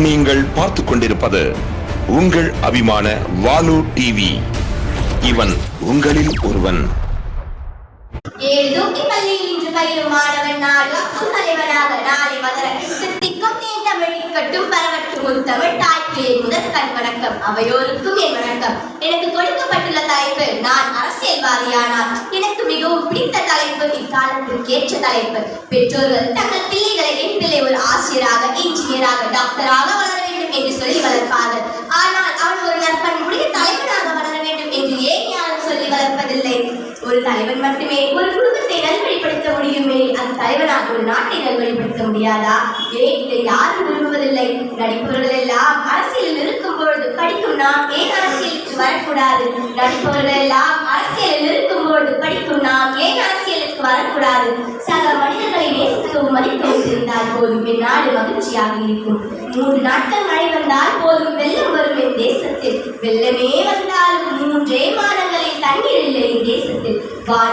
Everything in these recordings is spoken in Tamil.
நீங்கள் பார்த்து கொண்டிருப்பது உங்கள் அபிமான வாலு டிவி. இவன் உங்களில் ஒருவன். அவையோருக்கும் என் வணக்கம். எனக்கு கொடுக்கப்பட்டுள்ள தலைப்பு நான் அரசியல்வாதியானால். எனக்கு மிகவும் பிடித்த தலைப்பு, இக்காலத்திற்கு ஏற்ற தலைப்பு. பெற்றோர்கள் தங்கள் பிள்ளைகளை என் பிள்ளை ஒரு ஆசிரியராக, இன்ஜினியராக, டாக்டராக வளர வேண்டும் என்று சொல்லி வளர்ப்பார்கள். ஆனால் அவன் ஒரு நற்பண்புடைய தலைவனாக வளர வேண்டும் என்று ஏன் யாரும் சொல்லி வளர்ப்பதில்லை? ஒரு தலைவன் மட்டுமே ஒரு குடும்பத்தை நல்வழிப்படுத்த முடியுமே, அந்த தலைவனால் ஒரு நாட்டை நல்வழிப்படுத்த முடியாதா? ஏன் இதை யாரும் விரும்புவதில்லை? நடிப்பவர்கள் எல்லாம் அரசியலில் இருக்கும் பொழுது படிக்கும் நாம் ஏன் அரசியலுக்கு வரக்கூடாது? நடிப்பவர்கள் எல்லாம் அரசியலில் இருக்கும் பொழுது படிக்கும் நாம் ஏன் அரசியலுக்கு வரக்கூடாது? சக மனிதர்களை நேசிக்கவும் மதிக்கவும் தெரிந்தால் போதும், என் நாடு மகிழ்ச்சியாக இருக்கும். 3 நாட்கள் மழை வந்தால் போதும், வெள்ளம் வரும் என் தேசத்தில். வெள்ளமே வந்தாலும் 3 மாதங்களில் தண்ணீர் இல்லை என் தேசத்தில்.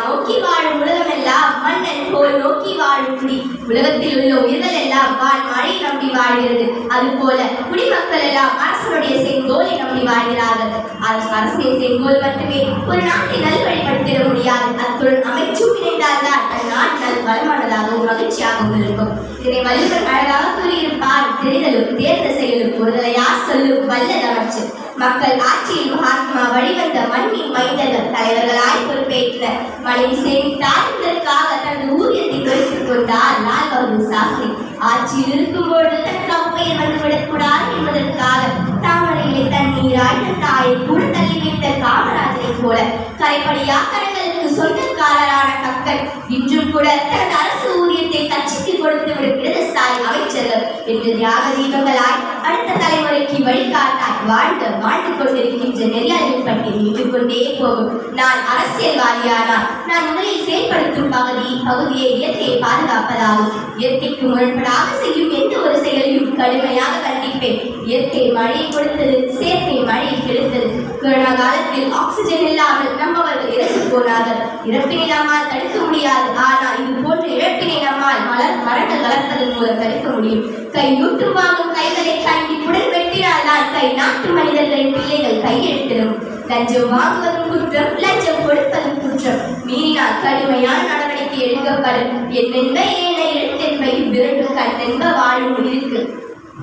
நோக்கி வாழும் உலகம் எல்லாம் மன்னன் போல் நோக்கி வாழும் குடி. உலகத்தில் உள்ள உயிர்கள் எல்லாம் மழை நம்பி வாழ்கிறது. அதுபோல குடிமக்கள் எல்லாம் அரசனுடைய செங்கோலை நம்பி வாழ்கிறார்கள். அரசின் செங்கோல் மட்டுமே ஒரு நாட்டை நல்வழிப்படுத்திட முடியாது. அத்துடன் அமைச்சும் இணைந்தால்தான் அந்நாட்டு நல் வளமானதாகவும் மகிழ்ச்சியாகவும் இருக்கும். இதனை வள்ளுவர் அழகாக கூறியிருப்பார். தெரிதலும் தேர்ந்த செயலும் ஒருதலையா சொல்லும் வல்லதமைச்சு. மக்கள் ஆட்சியில் மகாத்மா வழிவந்த மண்ணின் மைந்தர்கள் தலைவர்களாய் பொறுப்பேற்றனர். மனைவி சேமித்தார் இதற்காக தனது ஊதியத்தை குறைத்துக் கொண்டார் லால் பகதூர் சாஸ்திரி. ஆட்சியில் இருக்கும்பொழுது தனக்கு பெயர் வந்துவிடக்கூடாது என்பதற்காக தாமரையிலே தண்ணீராய் தாயை கூட தள்ளி வைத்த காமராஜரை போல கரைப்படியா கரங்களுக்கு சொந்தக்காரரான கக்கன் இன்றும் கூட தனது அரசு ஊதியத்தை கட்சிக்கு கொடுத்து விடுகிறது சாய் அமைச்சர்கள் என்று தியாக தீபங்களாய் அடுத்த தலைமுறைக்கு வழிகாட்டாய் வாழ்ந்து கொண்டிருக்கின்ற நெறியாளர்கள் பற்றி நீண்டு கொண்டே போகும். நான் அரசியல்வாதியானால் நான் முதலில் செயல்படுத்தும் பகுதியை இயற்கையை பாதுகாப்பதாகும். இயற்கைக்கு முரண்படாக செய்யும் எந்த ஒரு செயலையும் கடுமையாக கண்டிப்பேன். இயற்கை மழையை கொடுத்தது, செயற்கை மழையை கெடுத்தது. கொரோனா காலத்தில் ஆக்சிஜன் இல்லாமல் நம்மவர்கள் இறந்து போனார்கள். இறப்பினை நம்மால் தடுக்க முடியாது, ஆனால் இது போன்ற இழப்பினை நம்மால் மரங்கள் வளர்ப்பதன் மூலம் தடுக்க முடியும். கை நூற்று வாங்கும் கைகளை கண்டிப்புடன் வெட்டினால் தான் கை நாட்டு மனிதர்களின் பிள்ளைகள் கையெழுத்திடும். லஞ்சம் வாங்குவதும் குற்றம், லஞ்சம் கொடுப்பதும் குற்றம். மீறினால் கடுமையான நடவடிக்கை எடுக்கப்படும். என்னென்ப ஏனை எழுத்தென்பை விரட்டு கண்ணென்ப வாழும் உயிருக்கு.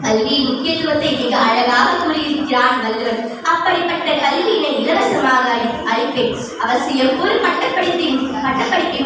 கல்வியின் முக்கியத்துவத்தை மிக அழகாக கூறியிருக்கிறான் வள்ளுவர். அப்படிப்பட்ட கல்வியினை இலவசமாக அளிப்பேன். அவசியம் ஒரு பட்டப்படிப்பை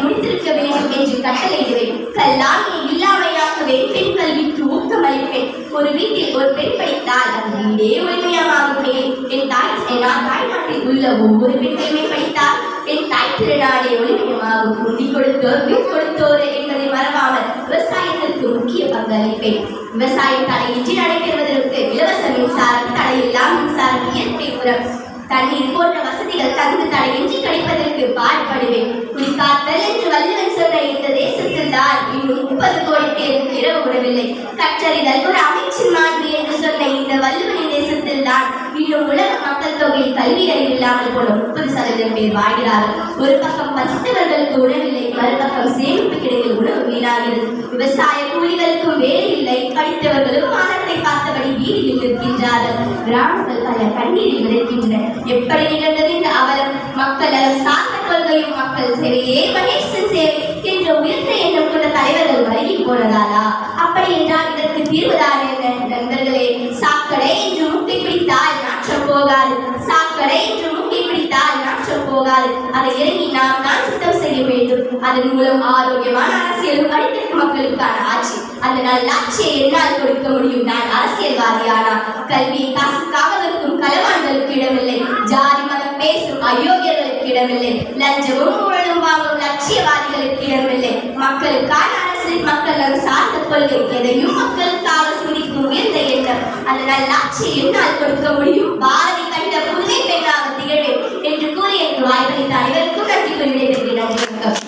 முடித்திருக்க வேண்டும் என்று கட்டளையிடுவேன். கல்லாமையை இல்லாமையாக்குவேன். பெண் கல்விக்கு ஊக்கம் அளிப்பேன். ஒரு வீட்டில் ஒரு பெண் படித்தால் அந்த வீடே ஒளிமயமாகுமே. என் தாய்நாட்டில் உள்ள ஒவ்வொரு பெண்களுமே படித்தால் என் தாய் திருநாடே ஒளிமயமாகும். முந்தி கொடுத்தோர் பின் கொடுத்தோர் என்பதை மறவாமல் விவசாயத்திற்கு முக்கிய பங்களிப்பேன். விவசாயம் தடையின்றி நடைபெறுவதற்கு இலவச மின்சாரம், தடையில்லா மின்சாரம், இயற்கை உரம், தண்ணீர் போன்ற வசதிகள் தந்து தடையின்றி கிடைப்பதற்கு பாடுபடுவேன். குடிக்காத்தல் என்று வள்ளுவன் சொன்ன இந்த தேசத்தில் தான் இன்னும் 30 கோடி பேருக்கு இரவு உணவில்லை. கற்றறிதல் ஒரு அமைச்சின் மாண்பு என்று சொன்ன இந்த வள்ளுவனின் தேசத்தில் தான் இன்னும் உலக மக்கள் தொகையில் கல்வி அறிவில்லாமல் போன 30% பேர் வாழ்கிறார்கள். ஒரு பக்கம் பசித்தவர்களுக்கு உணவில்லை, மறுபக்கம் சேமிப்பு கிடையில் உணவு வீணாகிறது. விவசாய கூலிகளுக்கும் வேலை இல்லை, படித்தவர்களும் மானத்தை பார்த்தபடி வீதியில் நிற்கின்றார்கள். கிராமங்கள் பல கண்ணீரில் விதைக்கின்றன. எப்படி நிகழ்ந்தது இந்த அவலம்? மக்கள் சார்ந்த கொள்கையும் மக்கள் சேவையே மகேசன் சேவை என்ற உயர்ந்த எண்ணம் கொண்ட தலைவர்கள் வருகி போனதாலா? அப்படி என்றால் இதற்கு தீர்வுதான் என்ன? நண்பர்களே, சாக்கடை என்று முக்கை பிடித்தால் நாற்றம் போகாது. சாக்கடை என்று முக்கை பிடித்தால் நாற்றம் போகாது. அதை இறங்கி நாம் தான் சுத்தம் செய்ய வேண்டும். அதன் மூலம் ஆரோக்கியமான அரசியலும் அனைத்து மக்களுக்கான ஆட்சி. அந்த நல்ல ஆட்சியை என்னால் கொடுக்க முடியும். நான் அரசியல்வாதியானா கல்வியை காசுக்காக இருக்கும் களவான்களுக்கு இடமில்லை. ஜாதி மதம் பேசும் அயோக்கியர்களுக்கு இடமில்லை. லஞ்சமும் ஊழலும் வாங்கும் லட்சியவாதிகளுக்கு இடமில்லை. மக்களுக்கான அரசு, மக்கள் சார்ந்த கொள்கை, எதையும் மக்களுக்காக சிந்திக்கும் உயர்ந்த எண்ணம். அந்த நல்ல ஆட்சியை என்னால் கொடுக்க முடியும். பாரதி கண்ட புதுமை பெண்ணாக திகழ்வேன் என்று கூறி எனக்கு வாய்ப்பளித்த அனைவருக்கும் நன்றி கூறி விடைபெறுகிறேன்.